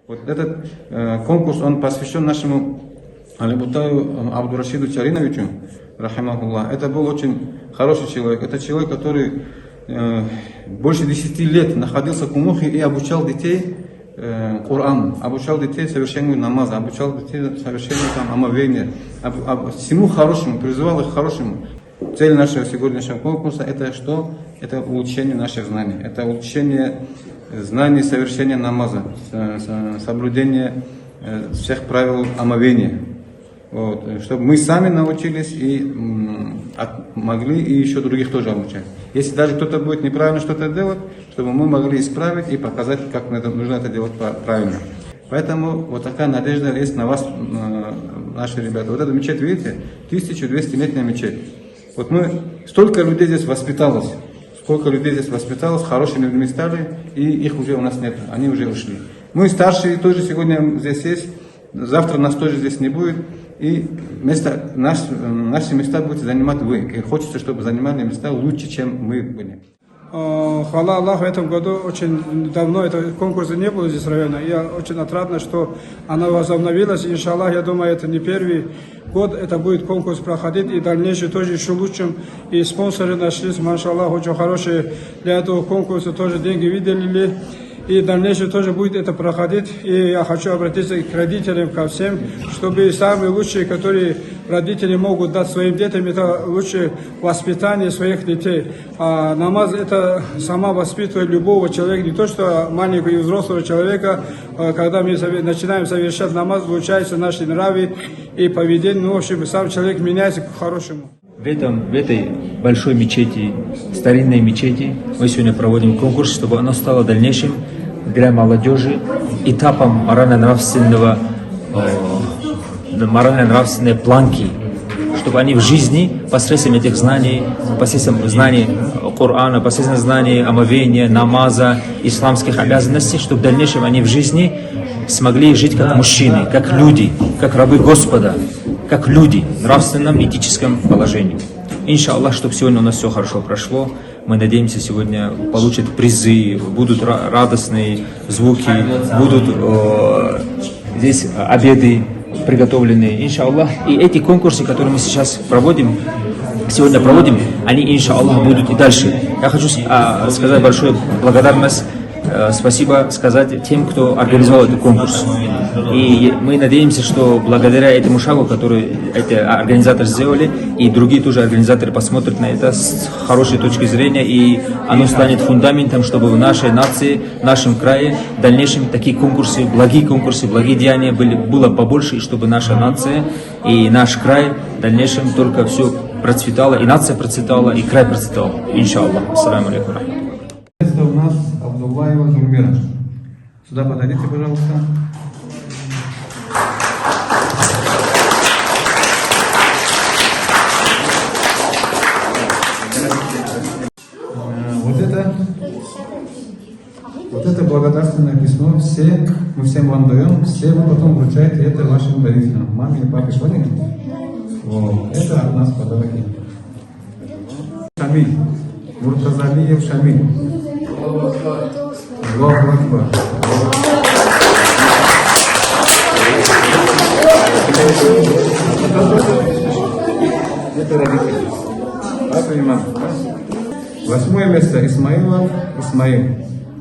Вот этот конкурс, он посвящен нашему Алибутаю Абдурашиду Чариновичу, рахимахуллах. Это был очень хороший человек. Это человек, который больше 10 лет находился в Кумухе и обучал детей Корану, обучал детей совершению намаза, обучал детей совершению омовения, всему хорошему, призывал их к хорошему. Цель нашего сегодняшнего конкурса это что? Это улучшение наших знаний, это улучшение знаний совершения намаза, соблюдение всех правил омовения. Вот, чтобы мы сами научились и могли и еще других тоже обучать. Если даже кто-то будет неправильно что-то делать, чтобы мы могли исправить и показать, как нужно это делать правильно. Поэтому вот такая надежда есть на вас, наши ребята. Вот эта мечеть, видите, 1200-летняя мечеть. Вот мы, столько людей здесь воспиталось, хорошими людьми стали, и их уже у нас нет, они уже ушли. Мы старшие тоже сегодня здесь есть, завтра нас тоже здесь не будет. И наши места будете занимать вы. И хочется, чтобы занимали места лучше, чем мы были. Хвала Аллаху, в этом году очень давно этого конкурса не было здесь в районе. Я очень отрадно, что она возобновилась. Иншаллах, я думаю, это не первый год, это будет конкурс проходить. И дальнейший тоже еще лучшим. И спонсоры нашлись, машаллах, очень хорошие для этого конкурса тоже деньги выделили. И дальнейшее тоже будет это проходить. И я хочу обратиться к родителям, ко всем, чтобы самые лучшие, которые родители могут дать своим детям, это лучшее воспитание своих детей. А намаз это сама воспитывает любого человека, не то что маленького и взрослого человека. Когда мы начинаем совершать намаз, улучшаются наши нравы и поведение, ну, в общем, сам человек меняется к хорошему. В этой большой мечети, старинной мечети, мы сегодня проводим конкурс, чтобы оно стало дальнейшим для молодежи этапом морально-нравственной планки, чтобы они в жизни посредством этих знаний, посредством знаний Корана, посредством знаний омовения, намаза, исламских обязанностей, чтобы в дальнейшем они в жизни смогли жить как мужчины, как люди, как рабы Господа, как люди в нравственном, этическом положении. Иншаллах, чтобы сегодня у нас все хорошо прошло. Мы надеемся, сегодня получат призы, будут радостные звуки, будут здесь обеды приготовлены, иншаллах. И эти конкурсы, которые мы сейчас сегодня проводим, они, иншаллах, будут и дальше. Я хочу сказать большую благодарность, спасибо сказать тем, кто организовал этот конкурс. И мы надеемся, что благодаря этому шагу, который эти организаторы сделали, и другие тоже организаторы посмотрят на это с хорошей точки зрения, и оно станет фундаментом, чтобы в нашей нации, в нашем крае в дальнейшем такие конкурсы, благие деяния было побольше, и чтобы наша нация и наш край в дальнейшем только все процветало, и нация процветала, и край процветал. Иншаллах. Ассаламу алейкум. Это у нас Абдуллаева Зумира. Сюда подойдите, пожалуйста. Вот это благодарственное письмо, мы всем вам даем, все вы потом вручаете это вашим родителям, маме и папе, поняли? Вот. Это от нас подарки. Шамиль, Муртазалиев Шамиль. Аллаху Акбар. Это родители. Папа и мама. 8 место Исмаилов Исмаил.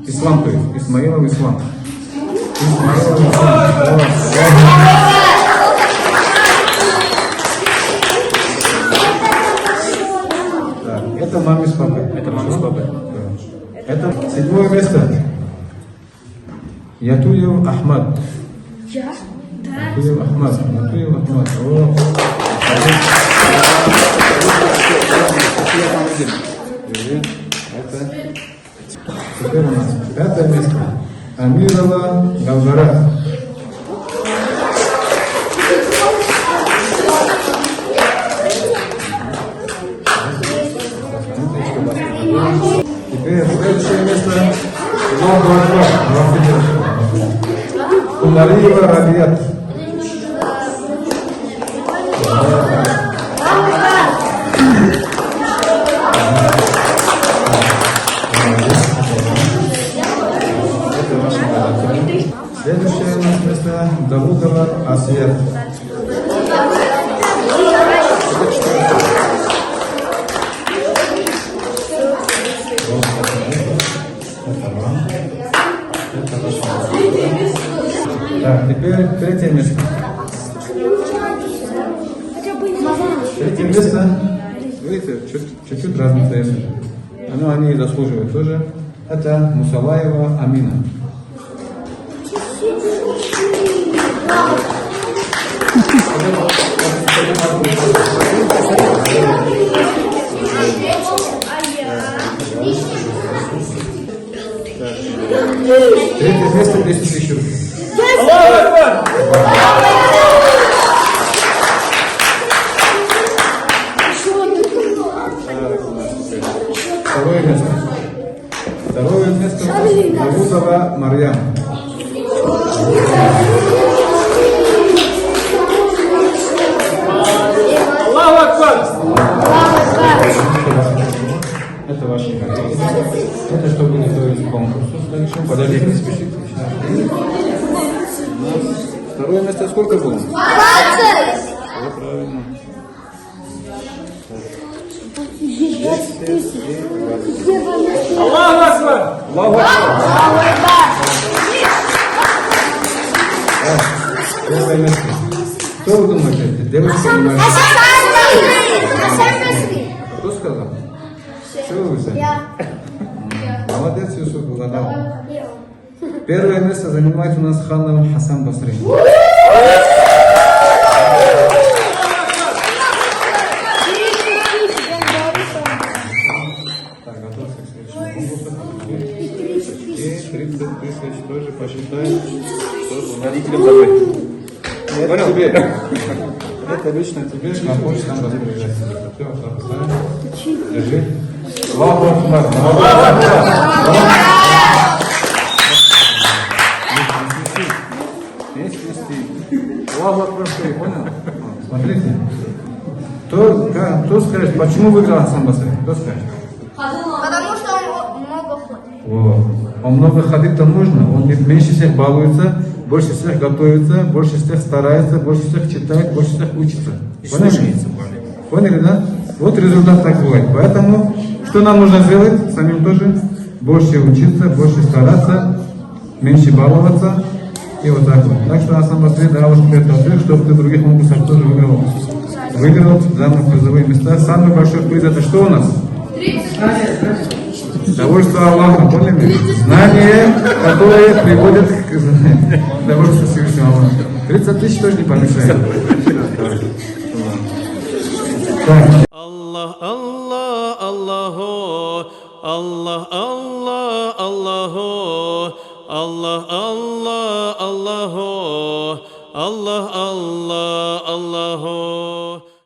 Ислам, то есть Исмаилов Ислам. Исмаилов Ислам. Так, это мама с папой. Это 7 место. Ятуев Ахмад. Ятуев Ахмад. Теперь у нас 5 место. Амирова Галгара. Теперь следующее место. Кумариева Рабиат. Следующее Следующее у нас место Давудова Асия. Так, теперь третье место. Третье место, видите, чуть-чуть разница есть. Но они заслуживают тоже. Это Мусалаева Амина. Третье место 10 тысяч рублей. Второе место. Второе место Давудова Марьям. Это ваши коллеги. Это чтобы готовить к конкурсу. Подождите, не спешите. Второе место сколько было? 20! Все правильно. 10 и 20. Аллаху Акбар! Аллаху Акбар! Первое место. Кто вы думаете? Девушка или мальчик? Кто сказал? Что вы взяли? Молодец, Юсуф, угадал. Первое место занимает у нас Ханна Хасан Басри. Так, готовься к следующему конкурсу. 30 тысяч тоже посчитаем. Родителям домой. Это тебе. Это лично тебе, на почту нам распоряжайся. Все, поставим. Держи. Аллаху Акбар. Аллаху Акбар, понял? Смотрите. Кто скажет, почему выиграл Хасан Басри? Кто скажет? Потому что он много ходит. Вот. Он много ходить-то можно, он меньше всех балуется, больше всех готовится, больше всех старается, больше всех читает, больше всех учится. Поняли? Поняли, да? Вот результат так бывает. Поэтому, что нам нужно сделать? Самим тоже больше учиться, больше стараться, меньше баловаться. И вот так вот. Так что Хасан Басри дал тебе ответ, чтобы ты других конкурсах тоже выиграл. Выиграл данные призовые места. Самый большой приз это что у нас? Довольство Аллаха, поняли? Знания, которые приводят к довольству Всевышнего Аллаха. 30 тысяч тоже не помешает. Allah, Allah, Allahu, Allah, Allah, Allahu, Allah, Allah, Allahu, Allah, Allah, Allahu.